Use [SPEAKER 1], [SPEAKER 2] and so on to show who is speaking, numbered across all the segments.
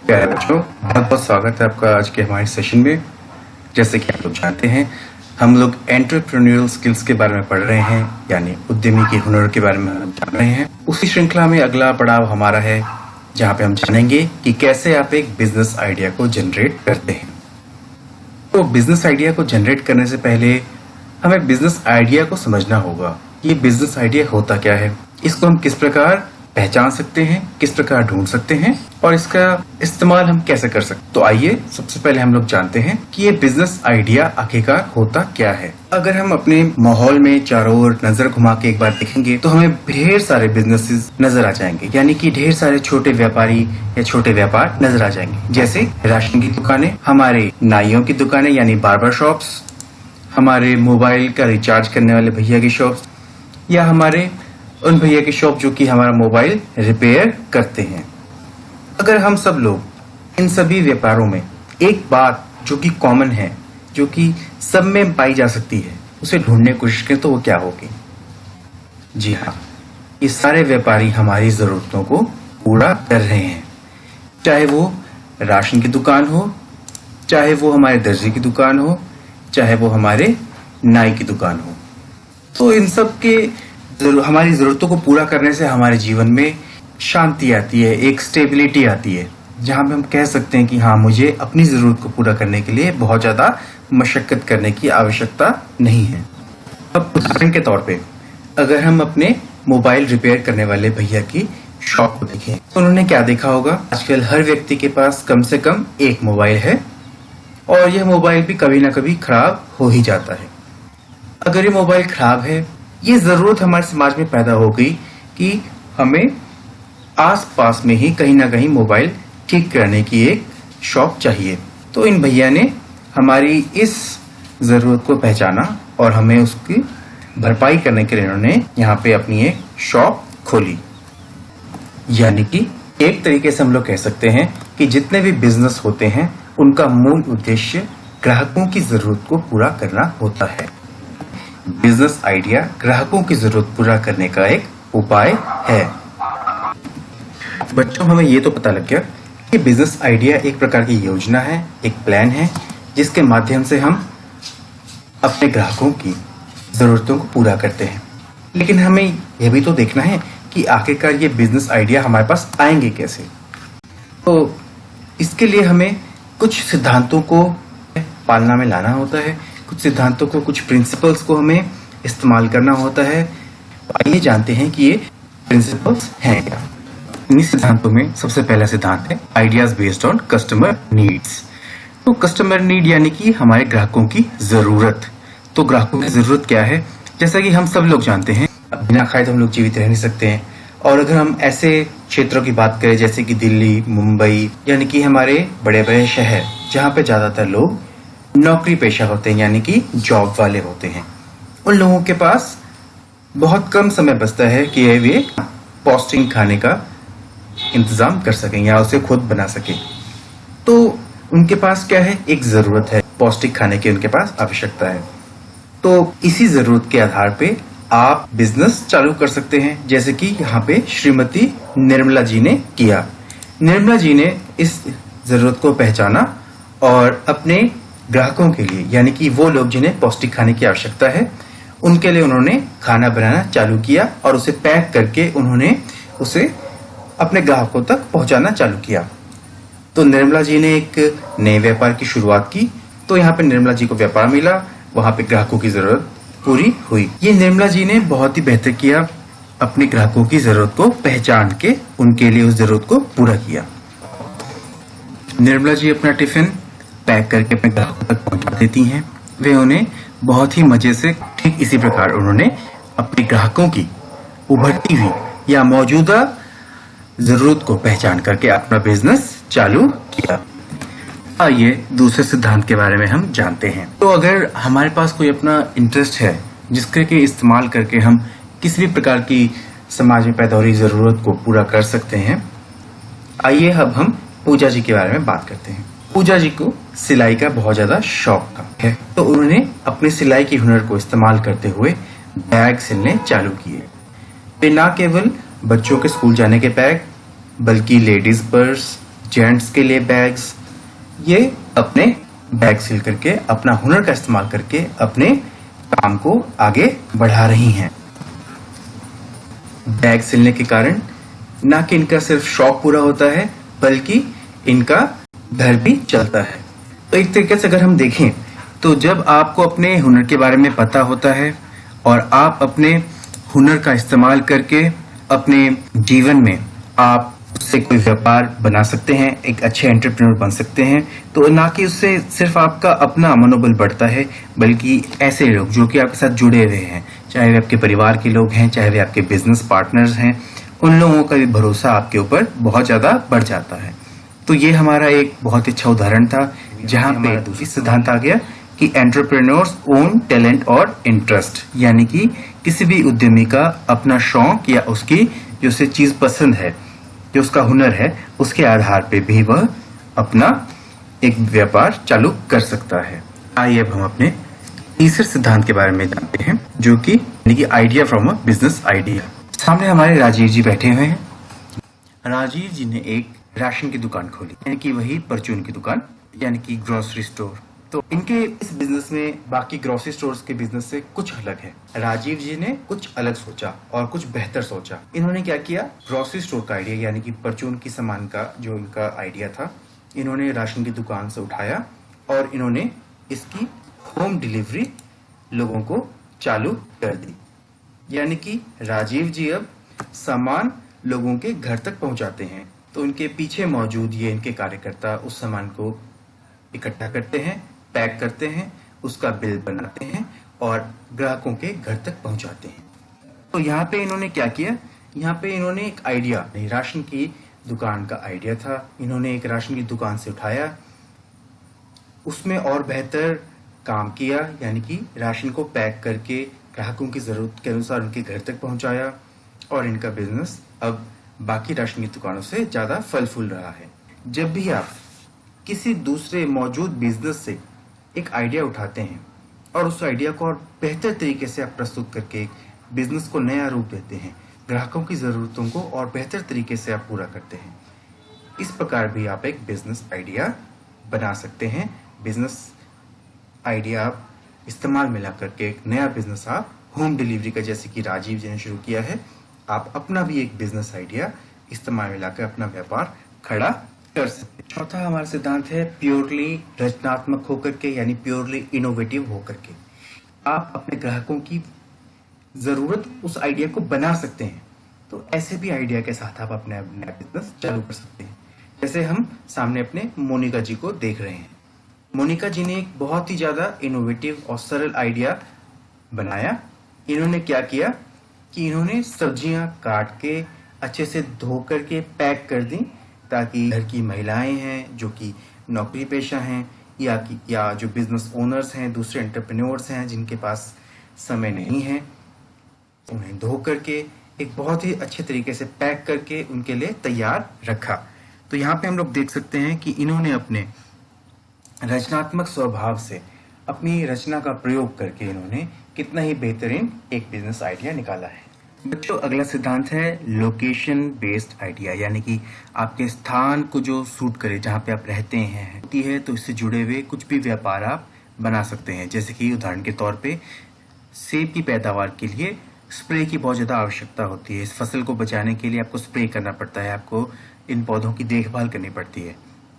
[SPEAKER 1] प्यारे बच्चों, बहुत बहुत स्वागत है आपका आज के हमारे सेशन में। जैसे कि आप लोग जानते हैं, हम लोग एंटरप्रेन्योरल स्किल्स के बारे में पढ़ रहे हैं, यानी उद्यमी के हुनर के बारे में हम जान रहे हैं। उसी श्रृंखला में अगला पड़ाव हमारा है, जहाँ पे हम जानेंगे कि कैसे आप एक बिजनेस आइडिया को जनरेट करते हैं। तो बिजनेस आइडिया को जनरेट करने से पहले हमें बिजनेस आइडिया को समझना होगा। ये बिजनेस आइडिया होता क्या है, इसको हम किस प्रकार पहचान सकते हैं, किस प्रकार ढूंढ सकते हैं और इसका इस्तेमाल हम कैसे कर सकते हैं। तो आइए सबसे पहले हम लोग जानते हैं कि ये बिजनेस आइडिया आखिरकार होता क्या है। अगर हम अपने माहौल में चारों ओर नजर घुमा के एक बार देखेंगे तो हमें ढेर सारे बिजनेसेस नजर आ जाएंगे, यानी कि ढेर सारे छोटे व्यापारी या छोटे व्यापार नजर आ जाएंगे। जैसे राशन की दुकानें, हमारे नाइयों की दुकानें यानी बार्बर शॉप्स, हमारे मोबाइल का रिचार्ज करने वाले भैया की शॉप्स, या हमारे उन भैया की शॉप जो कि हमारा मोबाइल रिपेयर करते हैं। अगर हम सब लोग इन सभी व्यापारों में एक बात जो कि कॉमन है, जो कि सब में पाई जा सकती है, उसे ढूंढने की कोशिश करें तो वो क्या होगी? जी हाँ, ये सारे व्यापारी हमारी जरूरतों को पूरा कर रहे हैं। चाहे वो राशन की दुकान हो, चाहे वो हमारे दर्जी की दुकान हो, चाहे वो हमारे नाई की दुकान हो। तो इन सब के हमारी जरूरतों को पूरा करने से हमारे जीवन में शांति आती है, एक स्टेबिलिटी आती है, जहां पे हम कह सकते हैं कि हाँ, मुझे अपनी जरूरत को पूरा करने के लिए बहुत ज्यादा मशक्कत करने की आवश्यकता नहीं है। अब उदाहरण के तौर पे अगर हम अपने मोबाइल रिपेयर करने वाले भैया की शॉप को देखें तो उन्होंने क्या देखा होगा? आजकल हर व्यक्ति के पास कम से कम एक मोबाइल है और यह मोबाइल भी कभी ना कभी खराब हो ही जाता है। अगर ये मोबाइल खराब है, ये जरूरत हमारे समाज में पैदा हो गई कि हमें आसपास में ही कहीं ना कहीं मोबाइल ठीक करने की एक शॉप चाहिए। तो इन भैया ने हमारी इस जरूरत को पहचाना और हमें उसकी भरपाई करने के लिए उन्होंने यहाँ पे अपनी एक शॉप खोली। यानी कि एक तरीके से हम लोग कह सकते हैं कि जितने भी बिजनेस होते हैं उनका मूल उद्देश्य ग्राहकों की जरूरत को पूरा करना होता है। बिजनेस आइडिया ग्राहकों की जरूरत पूरा करने का एक उपाय है। बच्चों, हमें ये तो पता लग गया कि बिजनेस आइडिया एक प्रकार की योजना है, एक प्लान है, जिसके माध्यम से हम अपने ग्राहकों की जरूरतों को पूरा करते हैं। लेकिन हमें यह भी तो देखना है कि आखिरकार ये बिजनेस आइडिया हमारे पास आएंगे कैसे। तो इसके लिए हमें कुछ सिद्धांतों को पालना में लाना होता है, कुछ सिद्धांतों को, कुछ प्रिंसिपल्स को हमें इस्तेमाल करना होता है। तो आइए जानते हैं कि ये प्रिंसिपल्स हैं क्या। इन्हीं सिद्धांतों में सबसे पहला सिद्धांत है ideas based on customer needs. तो कस्टमर नीड यानी कि हमारे ग्राहकों की जरूरत। तो ग्राहकों की जरूरत क्या है? जैसा कि हम सब लोग जानते हैं, बिना खाए तो हम लोग जीवित रह नहीं सकते हैं। और अगर हम ऐसे क्षेत्रों की बात करें जैसे कि दिल्ली, मुंबई, यानी कि हमारे बड़े बड़े शहर जहाँ पे ज्यादातर लोग नौकरी पेशा होते हैं, यानी कि जॉब वाले होते हैं, उन लोगों के पास बहुत कम समय बचता है कि वे पौष्टिक खाने का इंतजाम कर सकें या उसे खुद बना सकें। तो उनके पास क्या है? एक जरूरत है, पौष्टिक खाने की उनके पास आवश्यकता है। तो इसी जरूरत के आधार पे आप बिजनेस चालू कर सकते हैं, जैसे कि यहाँ पे श्रीमती निर्मला जी ने किया। निर्मला जी ने इस जरूरत को पहचाना और अपने ग्राहकों के लिए, यानी कि वो लोग जिन्हें पौष्टिक खाने की आवश्यकता है, उनके लिए उन्होंने खाना बनाना चालू किया और उसे पैक करके उन्होंने उसे अपने ग्राहकों तक पहुंचाना चालू किया। तो निर्मला जी ने एक नए व्यापार की शुरुआत की। तो यहाँ पे निर्मला जी को व्यापार मिला, वहां पे ग्राहकों की जरूरत पूरी हुई। ये निर्मला जी ने बहुत ही बेहतर किया, अपने ग्राहकों की जरूरत को पहचान के उनके लिए उस जरूरत को पूरा किया। निर्मला जी अपना टिफिन पैक करके अपने ग्राहकों तक पहुंचा देती हैं। वे उन्हें बहुत ही मजे से, ठीक इसी प्रकार उन्होंने अपने ग्राहकों की उभरती हुई या मौजूदा जरूरत को पहचान करके अपना बिजनेस चालू किया। आइए दूसरे सिद्धांत के बारे में हम जानते हैं। तो अगर हमारे पास कोई अपना इंटरेस्ट है जिसके के इस्तेमाल करके हम किसी भी प्रकार की समाज में पैदा हो रही जरूरत को पूरा कर सकते हैं, आइए अब हम पूजा जी के बारे में बात करते हैं। पूजा जी को सिलाई का बहुत ज्यादा शौक है, तो उन्होंने अपने सिलाई की हुनर को इस्तेमाल करते हुए बैग सिलने चालू किए। वे न केवल बच्चों के स्कूल जाने के बैग, बल्कि लेडीज पर्स, जेंट्स के लिए बैग्स, ये अपने बैग सिल करके अपना हुनर का इस्तेमाल करके अपने काम को आगे बढ़ा रही हैं। बैग सिलने के कारण ना कि इनका सिर्फ शौक पूरा होता है बल्कि इनका घर भी चलता है। तो एक तरीके से अगर हम देखें तो जब आपको अपने हुनर के बारे में पता होता है और आप अपने हुनर का इस्तेमाल करके अपने जीवन में आप उससे कोई व्यापार बना सकते हैं, एक अच्छे एंटरप्रेन्योर बन सकते हैं, तो ना कि उससे सिर्फ आपका अपना मनोबल बढ़ता है बल्कि ऐसे लोग जो कि आपके साथ जुड़े हुए हैं, चाहे वे आपके परिवार के लोग हैं, चाहे वे आपके बिजनेस पार्टनर्स हैं, उन लोगों का भी भरोसा आपके ऊपर बहुत ज्यादा बढ़ जाता है। तो ये हमारा एक बहुत अच्छा उदाहरण था जहां पे दूसरी सिद्धांत आ गया कि एंटरप्रेन्योर्स ओन टैलेंट और इंटरेस्ट, यानी कि किसी भी उद्यमी का अपना शौक या उसकी जो उसे चीज पसंद है, जो उसका हुनर है, उसके आधार पे भी वह अपना एक व्यापार चालू कर सकता है। आइए अब हम अपने तीसरे सिद्धांत के बारे में जानते हैं जो कि idea from a business idea. सामने हमारे राजीव जी बैठे हुए हैं। राजीव जी ने एक राशन की दुकान खोली, यानी कि वही परचून की दुकान, यानी कि ग्रोसरी स्टोर। तो इनके इस बिजनेस में बाकी ग्रोसरी स्टोर्स के बिजनेस से कुछ अलग है। राजीव जी ने कुछ अलग सोचा और कुछ बेहतर सोचा। इन्होंने क्या किया, ग्रोसरी स्टोर का आइडिया यानी कि परचून की सामान का जो इनका आइडिया था, इन्होंने राशन की दुकान से उठाया और इन्होंने इसकी होम डिलीवरी लोगों को चालू कर दी। यानी कि राजीव जी अब सामान लोगों के घर तक पहुंचाते हैं। तो इनके पीछे मौजूद ये इनके कार्यकर्ता उस सामान को इकट्ठा करते हैं, पैक करते हैं, उसका बिल बनाते हैं और ग्राहकों के घर तक पहुंचाते हैं। तो यहाँ पे इन्होंने क्या किया, यहाँ पे इन्होंने एक आइडिया, राशन की दुकान का आइडिया था, इन्होंने एक राशन की दुकान से उठाया, उसमें और बेहतर काम किया, यानी कि राशन को पैक करके ग्राहकों की जरूरत के अनुसार उनके घर तक पहुंचाया और इनका बिजनेस अब बाकी राशन की दुकानों से ज्यादा फल फूल रहा है। जब भी आप किसी दूसरे मौजूद बिजनेस से एक आइडिया उठाते हैं और उस आइडिया को और बेहतर तरीके से आप प्रस्तुत करके बिजनेस को नया रूप देते हैं, ग्राहकों की जरूरतों को और बेहतर तरीके से आप पूरा करते हैं, इस प्रकार भी आप एक बिजनेस आइडिया बना सकते हैं। बिजनेस आइडिया आप इस्तेमाल मिला करके एक नया बिजनेस आप होम डिलीवरी का, जैसे कि राजीव जी ने शुरू किया है, आप अपना भी एक बिजनेस आइडिया इस्तेमाल मिलाकर अपना व्यापार खड़ा कर सकते हैं। चौथा हमारा सिद्धांत है प्योरली रचनात्मक होकर के, यानी प्योरली इनोवेटिव होकर के आप अपने ग्राहकों की जरूरत उस आइडिया को बना सकते हैं। तो ऐसे भी आइडिया के साथ आप अपने नया बिजनेस चालू कर सकते हैं। जैसे हम सामने अपने मोनिका जी को देख रहे हैं। मोनिका जी ने एक बहुत ही ज्यादा इनोवेटिव और सरल आइडिया बनाया। इन्होंने क्या किया कि इन्होंने सब्जियां काट के अच्छे से धो करके पैक कर दी, ताकि घर की महिलाएं हैं जो कि नौकरी पेशा हैं या जो बिजनेस ओनर्स हैं, दूसरे एंटरप्रेन्योर्स हैं जिनके पास समय नहीं है, उन्हें धो करके एक बहुत ही अच्छे तरीके से पैक करके उनके लिए तैयार रखा। तो यहाँ पे हम लोग देख सकते हैं कि इन्होंने अपने रचनात्मक स्वभाव से अपनी रचना का प्रयोग करके इन्होंने कितना ही बेहतरीन एक बिजनेस आइडिया निकाला है। बच्चों, अगला सिद्धांत है लोकेशन बेस्ड आइडिया, यानी कि आपके स्थान को जो सूट करे, जहाँ पे आप रहते हैं होती है, तो इससे जुड़े हुए कुछ भी व्यापार आप बना सकते हैं। जैसे कि उदाहरण के तौर पे सेब की पैदावार के लिए स्प्रे की बहुत ज्यादा आवश्यकता होती है। इस फसल को बचाने के लिए आपको स्प्रे करना पड़ता है, आपको इन पौधों की देखभाल करनी पड़ती है।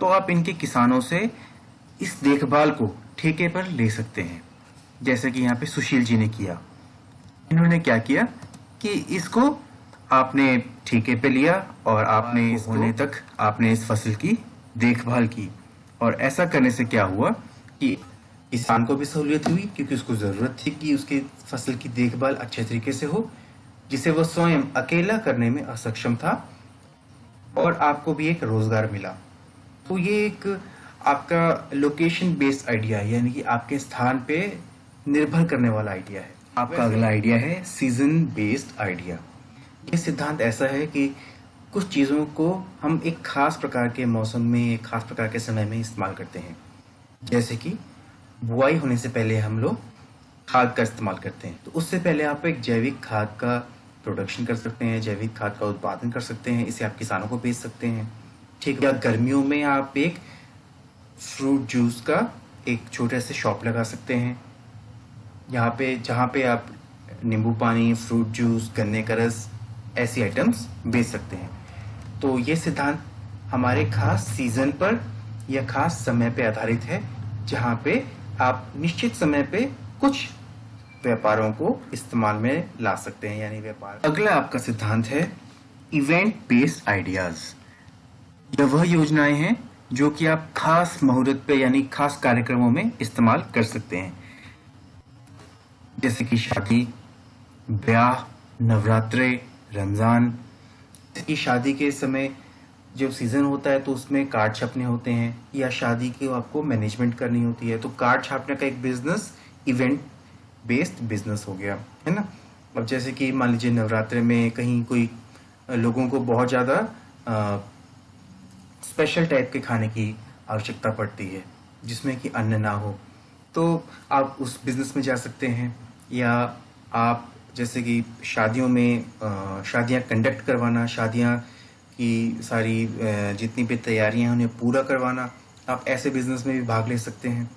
[SPEAKER 1] तो आप इनके किसानों से इस देखभाल को ठेके पर ले सकते हैं, जैसे कि यहाँ पे सुशील जी ने किया। इन्होंने क्या किया कि इसको आपने ठेके पे लिया और आपने इस होने तक आपने इस फसल की देखभाल की, और ऐसा करने से क्या हुआ कि किसान को भी सहूलियत हुई, क्योंकि उसको जरूरत थी कि उसकी फसल की देखभाल अच्छे तरीके से हो, जिसे वो स्वयं अकेला करने में असक्षम था, और आपको भी एक रोजगार मिला। तो ये एक आपका लोकेशन बेस्ड आइडिया, यानी कि आपके स्थान पे निर्भर करने वाला आइडिया है। आपका अगला आइडिया है सीजन बेस्ड आइडिया। ये सिद्धांत ऐसा है कि कुछ चीजों को हम एक खास प्रकार के मौसम में, एक खास प्रकार के समय में इस्तेमाल करते हैं। जैसे कि बुआई होने से पहले हम लोग खाद का इस्तेमाल करते हैं, तो उससे पहले आप एक जैविक खाद का प्रोडक्शन कर सकते हैं, जैविक खाद का उत्पादन कर सकते हैं, इसे आप किसानों को बेच सकते हैं। ठीक, या गर्मियों में आप एक फ्रूट जूस का एक छोटे से शॉप लगा सकते हैं, यहाँ पे जहाँ पे आप नींबू पानी, फ्रूट जूस, गन्ने का रस ऐसी आइटम्स बेच सकते हैं। तो ये सिद्धांत हमारे खास सीजन पर या खास समय पे आधारित है, जहाँ पे आप निश्चित समय पे कुछ व्यापारों को इस्तेमाल में ला सकते हैं, यानी व्यापार। अगला आपका सिद्धांत है इवेंट बेस्ड आइडियाज। यह वह योजनाएं हैं जो कि आप खास मुहूर्त पे यानी खास कार्यक्रमों में इस्तेमाल कर सकते हैं, जैसे कि शादी, ब्याह, नवरात्रे, रमजान। की शादी के समय जब सीजन होता है तो उसमें कार्ड छपने होते हैं, या शादी की आपको मैनेजमेंट करनी होती है, तो कार्ड छापने का एक बिजनेस इवेंट बेस्ड बिजनेस हो गया, है ना। अब जैसे कि मान लीजिए नवरात्रे में कहीं कोई लोगों को बहुत ज़्यादा स्पेशल टाइप के खाने की आवश्यकता पड़ती है जिसमें कि अन्न ना हो, तो आप उस बिजनेस में जा सकते हैं। या आप जैसे कि शादियों में शादियां कंडक्ट करवाना, शादियां की सारी जितनी भी तैयारियां उन्हें पूरा करवाना, आप ऐसे बिजनेस में भी भाग ले सकते हैं।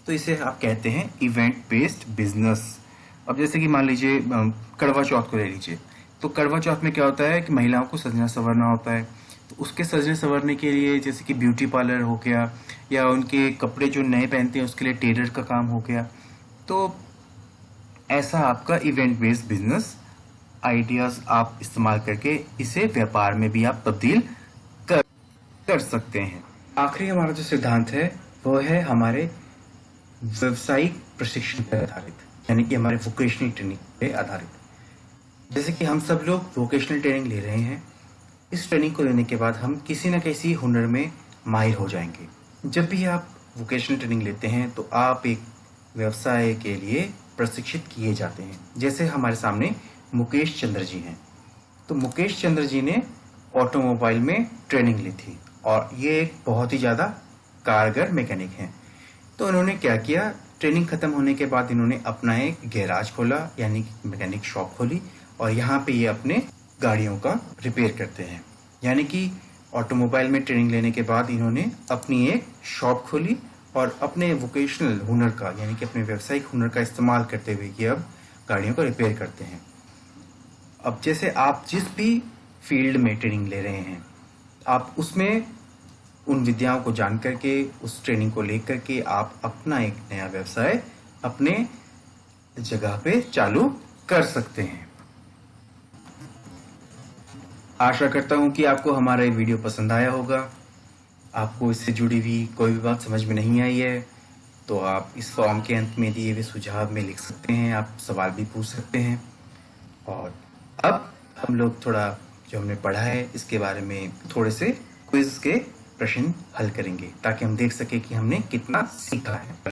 [SPEAKER 1] तो इसे आप कहते हैं इवेंट बेस्ड बिजनेस। अब जैसे कि मान लीजिए कड़वा चौथ को ले लीजिए, तो कड़वा चौथ में क्या होता है कि महिलाओं को सजना संवरना होता है, तो उसके सजने संवरने के लिए जैसे कि ब्यूटी पार्लर हो गया, या उनके कपड़े जो नए पहनते हैं उसके लिए टेलर का काम हो गया। तो ऐसा आपका इवेंट बेस्ड बिजनेस आइडियाज आप इस्तेमाल करके इसे व्यापार में भी आप तब्दील कर सकते हैं। आखिरी हमारा जो सिद्धांत है वो है हमारे व्यवसायिक प्रशिक्षण पर आधारित, यानी कि हमारे वोकेशनल ट्रेनिंग पे आधारित। जैसे कि हम सब लोग वोकेशनल ट्रेनिंग ले रहे हैं, इस ट्रेनिंग को लेने के बाद हम किसी न किसी हुनर में माहिर हो जाएंगे। जब भी आप वोकेशनल ट्रेनिंग लेते हैं तो आप एक व्यवसाय के लिए प्रशिक्षित किए जाते हैं। जैसे हमारे सामने मुकेश चंद्र जी हैं, तो मुकेश चंद्र जी ने ऑटोमोबाइल में ट्रेनिंग ली थी और ये एक बहुत ही ज़्यादा कारगर मैकेनिक हैं। तो उन्होंने क्या किया, ट्रेनिंग खत्म होने के बाद इन्होंने अपना एक गैराज खोला, यानी मैकेनिक शॉप खोली, और यहाँ पे ये अपने गाड़ियों का रिपेयर करते हैं। यानी कि ऑटोमोबाइल में ट्रेनिंग लेने के बाद इन्होंने अपनी एक शॉप खोली और अपने वोकेशनल हुनर का, यानी कि अपने व्यावसायिक हुनर का इस्तेमाल करते हुए ये अब गाड़ियों को रिपेयर करते हैं। अब जैसे आप जिस भी फील्ड में ट्रेनिंग ले रहे हैं, आप उसमें उन विद्याओं को जान करके, उस ट्रेनिंग को लेकर के आप अपना एक नया व्यवसाय अपने जगह पे चालू कर सकते हैं। आशा करता हूं कि आपको हमारा ये वीडियो पसंद आया होगा। आपको इससे जुड़ी हुई कोई भी बात समझ में नहीं आई है तो आप इस फॉर्म के अंत में दिए हुए सुझाव में लिख सकते हैं, आप सवाल भी पूछ सकते हैं। और अब हम लोग थोड़ा जो हमने पढ़ा है इसके बारे में थोड़े से क्विज के प्रश्न हल करेंगे, ताकि हम देख सके कि हमने कितना सीखा है।